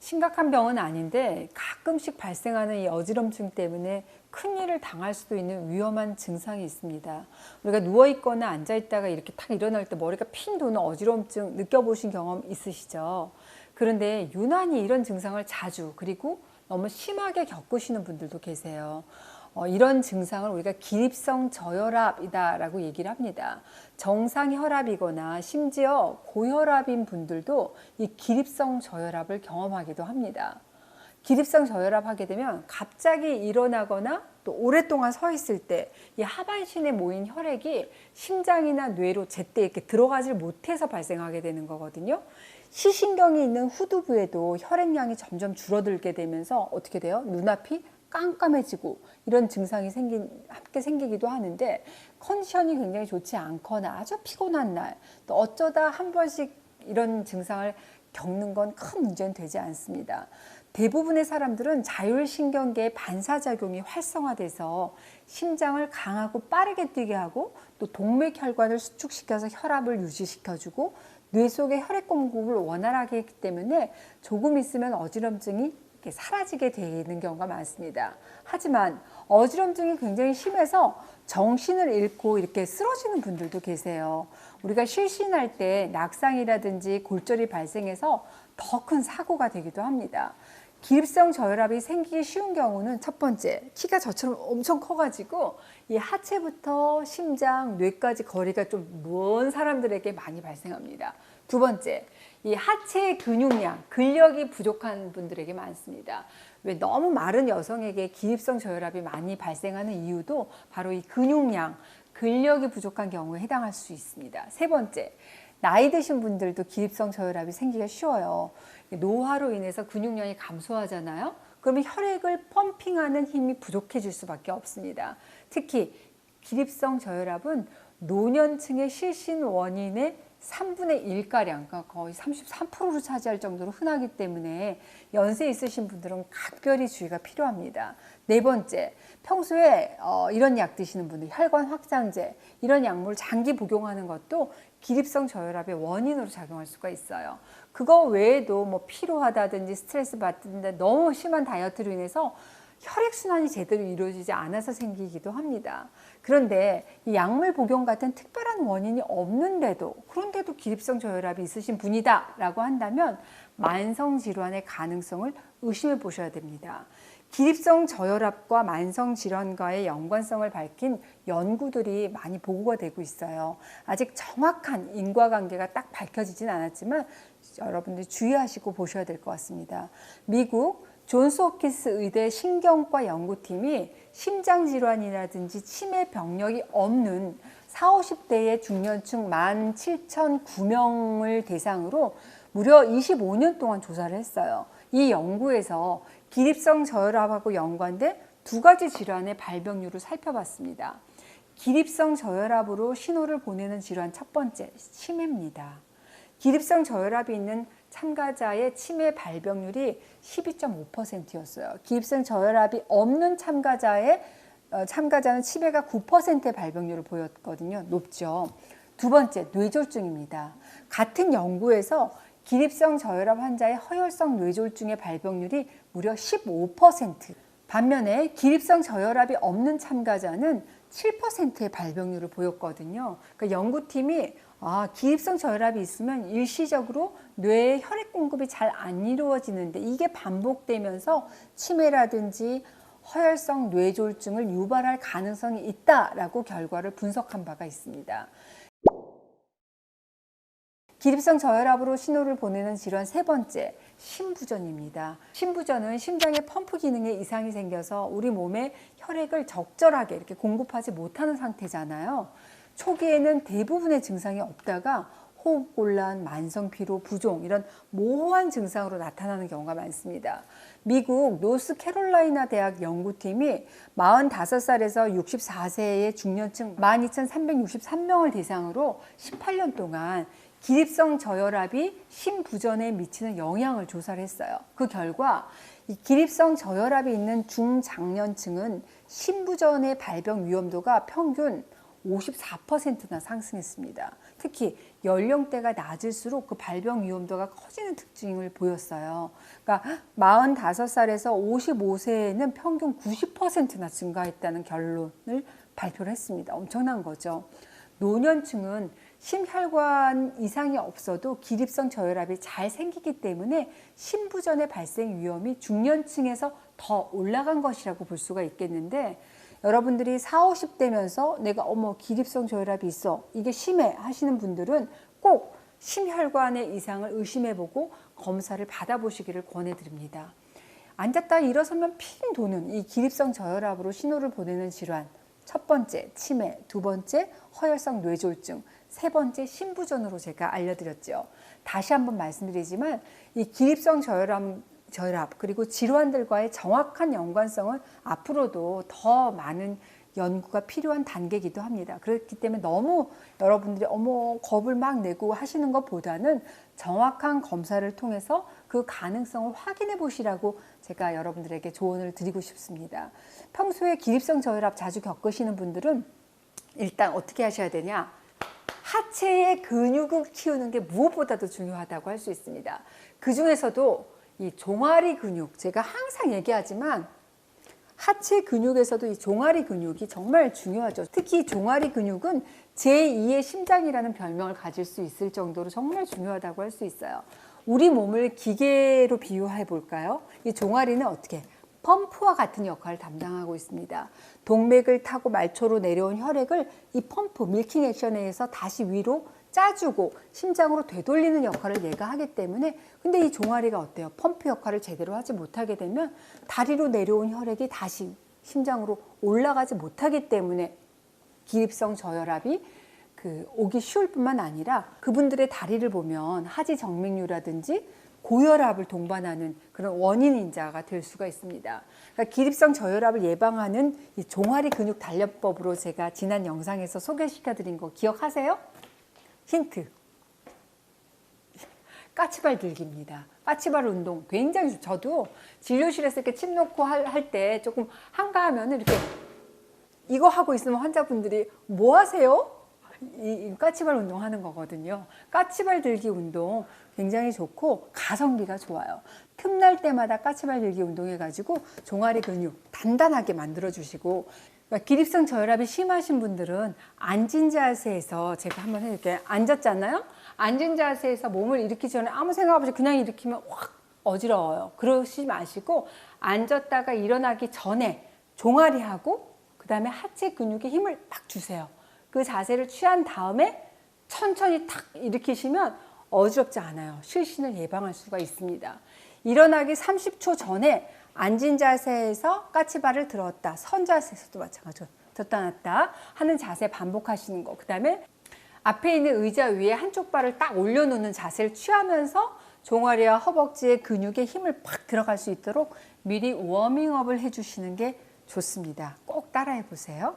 심각한 병은 아닌데 가끔씩 발생하는 이 어지럼증 때문에 큰일을 당할 수도 있는 위험한 증상이 있습니다. 우리가 누워있거나 앉아있다가 이렇게 탁 일어날 때 머리가 핑 도는 어지럼증 느껴보신 경험 있으시죠? 그런데 유난히 이런 증상을 자주 그리고 너무 심하게 겪으시는 분들도 계세요. 이런 증상을 우리가 기립성 저혈압이다라고 얘기를 합니다. 정상 혈압이거나 심지어 고혈압인 분들도 이 기립성 저혈압을 경험하기도 합니다. 기립성 저혈압 하게 되면 갑자기 일어나거나 또 오랫동안 서 있을 때 이 하반신에 모인 혈액이 심장이나 뇌로 제때 이렇게 들어가질 못해서 발생하게 되는 거거든요. 시신경이 있는 후두부에도 혈액량이 점점 줄어들게 되면서 어떻게 돼요? 눈앞이 깜깜해지고 이런 증상이 함께 생기기도 하는데, 컨디션이 굉장히 좋지 않거나 아주 피곤한 날, 또 어쩌다 한 번씩 이런 증상을 겪는 건 큰 문제는 되지 않습니다. 대부분의 사람들은 자율신경계의 반사작용이 활성화돼서 심장을 강하고 빠르게 뛰게 하고 또 동맥혈관을 수축시켜서 혈압을 유지시켜주고 뇌 속의 혈액 공급을 원활하게 했기 때문에 조금 있으면 어지럼증이 사라지게 되는 경우가 많습니다. 하지만 어지럼증이 굉장히 심해서 정신을 잃고 이렇게 쓰러지는 분들도 계세요. 우리가 실신할 때 낙상이라든지 골절이 발생해서 더 큰 사고가 되기도 합니다. 기립성 저혈압이 생기기 쉬운 경우는 첫 번째, 키가 저처럼 엄청 커가지고 이 하체부터 심장, 뇌까지 거리가 좀 먼 사람들에게 많이 발생합니다. 두 번째, 이 하체의 근육량, 근력이 부족한 분들에게 많습니다. 왜 너무 마른 여성에게 기립성 저혈압이 많이 발생하는 이유도 바로 이 근육량, 근력이 부족한 경우에 해당할 수 있습니다. 세 번째, 나이 드신 분들도 기립성 저혈압이 생기기가 쉬워요. 노화로 인해서 근육량이 감소하잖아요. 그러면 혈액을 펌핑하는 힘이 부족해질 수밖에 없습니다. 특히 기립성 저혈압은 노년층의 실신 원인의 3분의 1가량, 그러니까 거의 33%를 차지할 정도로 흔하기 때문에 연세 있으신 분들은 각별히 주의가 필요합니다. 네 번째, 평소에 이런 약 드시는 분들, 혈관 확장제, 이런 약물 장기 복용하는 것도 기립성 저혈압의 원인으로 작용할 수가 있어요. 그거 외에도 뭐 피로하다든지 스트레스 받는데 너무 심한 다이어트로 인해서 혈액순환이 제대로 이루어지지 않아서 생기기도 합니다. 그런데 이 약물 복용 같은 특별한 원인이 없는데도, 그런데도 기립성 저혈압이 있으신 분이다 라고 한다면 만성질환의 가능성을 의심해 보셔야 됩니다. 기립성 저혈압과 만성질환과의 연관성을 밝힌 연구들이 많이 보고가 되고 있어요. 아직 정확한 인과관계가 딱 밝혀지진 않았지만 여러분들이 주의하시고 보셔야 될 것 같습니다. 미국 존스 홉킨스 의대 신경과 연구팀이 심장질환이라든지 치매 병력이 없는 40, 50대의 중년층 17,009명을 대상으로 무려 25년 동안 조사를 했어요. 이 연구에서 기립성 저혈압하고 연관된 두 가지 질환의 발병률을 살펴봤습니다. 기립성 저혈압으로 신호를 보내는 질환 첫 번째, 치매입니다. 기립성 저혈압이 있는 참가자의 치매 발병률이 12.5%였어요. 기립성 저혈압이 없는 참가자는 치매가 9%의 발병률을 보였거든요. 높죠. 두 번째, 뇌졸중입니다. 같은 연구에서 기립성 저혈압 환자의 허혈성 뇌졸중의 발병률이 무려 15%. 반면에 기립성 저혈압이 없는 참가자는 7%의 발병률을 보였거든요. 그러니까 연구팀이 기립성 저혈압이 있으면 일시적으로 뇌에 혈액 공급이 잘 안 이루어지는데 이게 반복되면서 치매라든지 허혈성 뇌졸중을 유발할 가능성이 있다라고 결과를 분석한 바가 있습니다. 기립성 저혈압으로 신호를 보내는 질환 세 번째, 심부전입니다. 심부전은 심장의 펌프 기능에 이상이 생겨서 우리 몸에 혈액을 적절하게 이렇게 공급하지 못하는 상태잖아요. 초기에는 대부분의 증상이 없다가 호흡곤란, 만성피로, 부종 이런 모호한 증상으로 나타나는 경우가 많습니다. 미국 노스캐롤라이나 대학 연구팀이 45살에서 64세의 중년층 12,363명을 대상으로 18년 동안 기립성 저혈압이 심부전에 미치는 영향을 조사를 했어요. 그 결과 이 기립성 저혈압이 있는 중장년층은 심부전의 발병 위험도가 평균 54%나 상승했습니다. 특히 연령대가 낮을수록 그 발병 위험도가 커지는 특징을 보였어요. 그러니까 45살에서 55세에는 평균 90%나 증가했다는 결론을 발표를 했습니다. 엄청난 거죠. 노년층은 심혈관 이상이 없어도 기립성 저혈압이 잘 생기기 때문에 심부전의 발생 위험이 중년층에서 더 올라간 것이라고 볼 수가 있겠는데, 여러분들이 40, 50대면서 내가 기립성 저혈압이 있어, 이게 심해 하시는 분들은 꼭 심혈관의 이상을 의심해보고 검사를 받아보시기를 권해드립니다. 앉았다 일어서면 핑 도는 이 기립성 저혈압으로 신호를 보내는 질환, 첫 번째 치매, 두 번째 허혈성 뇌졸중, 세 번째 심부전으로 제가 알려드렸죠. 다시 한번 말씀드리지만 이 기립성 저혈압 그리고 질환들과의 정확한 연관성은 앞으로도 더 많은 연구가 필요한 단계이기도 합니다. 그렇기 때문에 너무 여러분들이 겁을 막 내고 하시는 것보다는 정확한 검사를 통해서 그 가능성을 확인해 보시라고 제가 여러분들에게 조언을 드리고 싶습니다. 평소에 기립성 저혈압 자주 겪으시는 분들은 일단 어떻게 하셔야 되냐? 하체의 근육을 키우는 게 무엇보다도 중요하다고 할 수 있습니다. 그 중에서도 이 종아리 근육, 제가 항상 얘기하지만 하체 근육에서도 이 종아리 근육이 정말 중요하죠. 특히 종아리 근육은 제2의 심장이라는 별명을 가질 수 있을 정도로 정말 중요하다고 할 수 있어요. 우리 몸을 기계로 비유해 볼까요? 이 종아리는 어떻게? 펌프와 같은 역할을 담당하고 있습니다. 동맥을 타고 말초로 내려온 혈액을 이 펌프, 밀킹 액션에 의해서 다시 위로 짜주고 심장으로 되돌리는 역할을 얘가 하기 때문에, 근데 이 종아리가 어때요? 펌프 역할을 제대로 하지 못하게 되면 다리로 내려온 혈액이 다시 심장으로 올라가지 못하기 때문에 기립성 저혈압이 오기 쉬울 뿐만 아니라 그분들의 다리를 보면 하지 정맥류라든지 고혈압을 동반하는 그런 원인인자가 될 수가 있습니다. 그러니까 기립성 저혈압을 예방하는 이 종아리 근육 단련법으로 제가 지난 영상에서 소개시켜 드린 거 기억하세요? 힌트. 까치발 들기입니다. 까치발 운동 굉장히 저도 진료실에서 이렇게 침 놓고 할 때 조금 한가하면 이렇게 이거 하고 있으면 환자분들이 뭐 하세요? 이 까치발 운동 하는 거거든요. 까치발 들기 운동 굉장히 좋고 가성비가 좋아요. 틈날 때마다 까치발 들기 운동해가지고 종아리 근육 단단하게 만들어 주시고, 그러니까 기립성 저혈압이 심하신 분들은 앉은 자세에서, 제가 한번 해볼게요. 앉았잖아요. 앉은 자세에서 몸을 일으키기 전에 아무 생각 없이 그냥 일으키면 확 어지러워요. 그러시지 마시고 앉았다가 일어나기 전에 종아리하고 그 다음에 하체 근육에 힘을 딱 주세요. 그 자세를 취한 다음에 천천히 탁 일으키시면 어지럽지 않아요. 실신을 예방할 수가 있습니다. 일어나기 30초 전에 앉은 자세에서 까치발을 들었다, 선 자세에서도 마찬가지로 들었다 놨다 하는 자세 반복하시는 거. 그 다음에 앞에 있는 의자 위에 한쪽 발을 딱 올려놓는 자세를 취하면서 종아리와 허벅지의 근육에 힘을 팍 들어갈 수 있도록 미리 워밍업을 해주시는 게 좋습니다. 꼭 따라해 보세요.